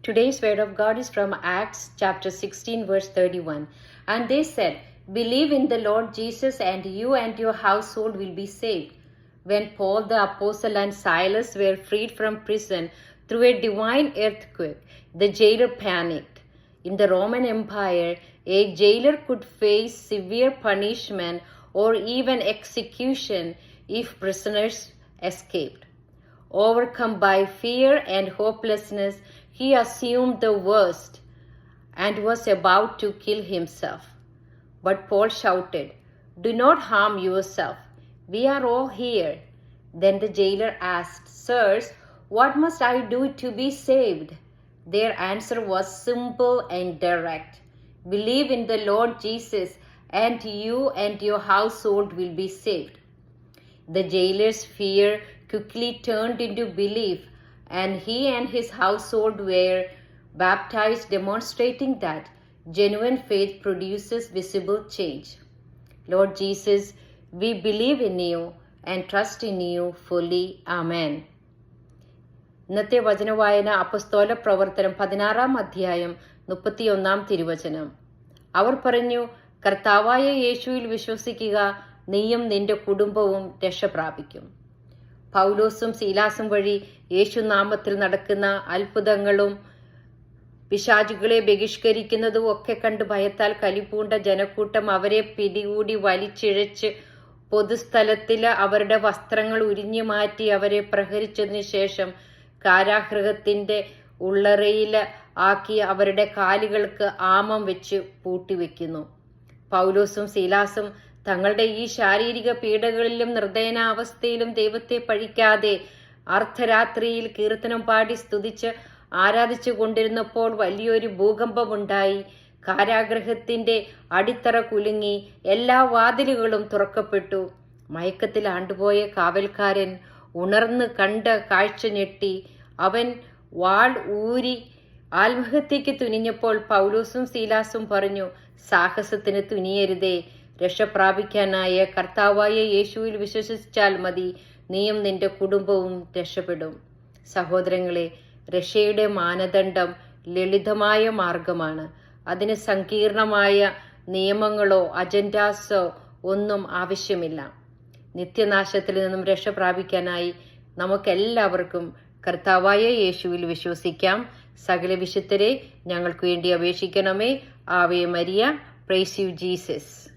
Today's word of God is from Acts chapter 16 verse 31. And they said, "Believe in the Lord Jesus and you and your household will be saved." When Paul the apostle and Silas were freed from prison through a divine earthquake, the jailer panicked. In the Roman Empire, a jailer could face severe punishment or even execution if prisoners escaped. Overcome by fear and hopelessness, he assumed the worst and was about to kill himself. But Paul shouted, "Do not harm yourself. We are all here." Then the jailer asked, "Sirs, what must I do to be saved?" Their answer was simple and direct. "Believe in the Lord Jesus, and you and your household will be saved." The jailer's fear quickly turned into belief, and he and his household were baptized, demonstrating that genuine faith produces visible change. Lord Jesus, we believe in you and trust in you fully. Amen. ഇന്നത്തെ വചനവായന അപ്പസ്തോല പ്രവർത്തനം 16 അധ്യായം 31 തിരുവചനം. അവർ പറഞ്ഞു, "കർത്താവായ യേശുവിൽ വിശ്വസിക്കുക, നീയും നിന്റെ കുടുംബവും രക്ഷ പ്രാപിക്കും." പൗലോസും സീലാസും വഴി യേശുനാമത്തിൽ നടക്കുന്ന അത്ഭുതങ്ങളും പിശാചുകളെ ബഹിഷ്കരിക്കുന്നതും ഒക്കെ കണ്ട് ഭയത്താൽ കലിപൂണ്ട ജനക്കൂട്ടം അവരെ പിടികൂടി വലിച്ചിഴച്ച് പൊതുസ്ഥലത്തിൽ അവരുടെ വസ്ത്രങ്ങൾ ഉരിഞ്ഞു മാറ്റി അവരെ പ്രഹരിച്ചതിനു ശേഷം കാരാഗൃഹത്തിന്റെ ഉള്ളറയിൽ ആക്കി അവരുടെ കാലുകൾക്ക് ആമം വെച്ച് പൂട്ടിവെക്കുന്നു. പൗലോസും സീലാസും തങ്ങളുടെ ഈ ശാരീരിക പീഡകളിലും നിർദയനാവസ്ഥയിലും ദൈവത്തെ പഴിക്കാതെ അർദ്ധരാത്രിയിൽ കീർത്തനം പാടി സ്തുതിച്ച് ആരാധിച്ചു കൊണ്ടിരുന്നപ്പോൾ വലിയൊരു ഭൂകമ്പമുണ്ടായി. കാരാഗൃഹത്തിന്റെ അടിത്തറ കുലുങ്ങി, എല്ലാ വാതിലുകളും തുറക്കപ്പെട്ടു. മയക്കത്തിൽ ആണ്ടുപോയ കാവൽക്കാരൻ ഉണർന്ന് കണ്ട കാഴ്ച ഞെട്ടി. അവൻ വാൾ ഊരി ആത്മഹത്യക്ക് തുനിഞ്ഞപ്പോൾ പൗലോസും സീലാസും പറഞ്ഞു, "സാഹസത്തിന് തുനിയരുതേ. രക്ഷ പ്രാപിക്കാനായ കർത്താവായ യേശുവിൽ വിശ്വസിച്ചാൽ മതി. നീയും നിന്റെ കുടുംബവും രക്ഷപ്പെടും." സഹോദരങ്ങളെ, രക്ഷയുടെ മാനദണ്ഡം ലളിതമായ മാർഗമാണ്. അതിന് സങ്കീർണമായ നിയമങ്ങളോ അജൻഡാസോ ഒന്നും ആവശ്യമില്ല. നിത്യനാശത്തിൽ നിന്നും രക്ഷ പ്രാപിക്കാനായി നമുക്കെല്ലാവർക്കും കർത്താവായ യേശുവിൽ വിശ്വസിക്കാം. സകല വിശുദ്ധരെ ഞങ്ങൾക്ക് വേണ്ടി അപേക്ഷിക്കണമേ. ആവേ മരിയ. Praise you Jesus.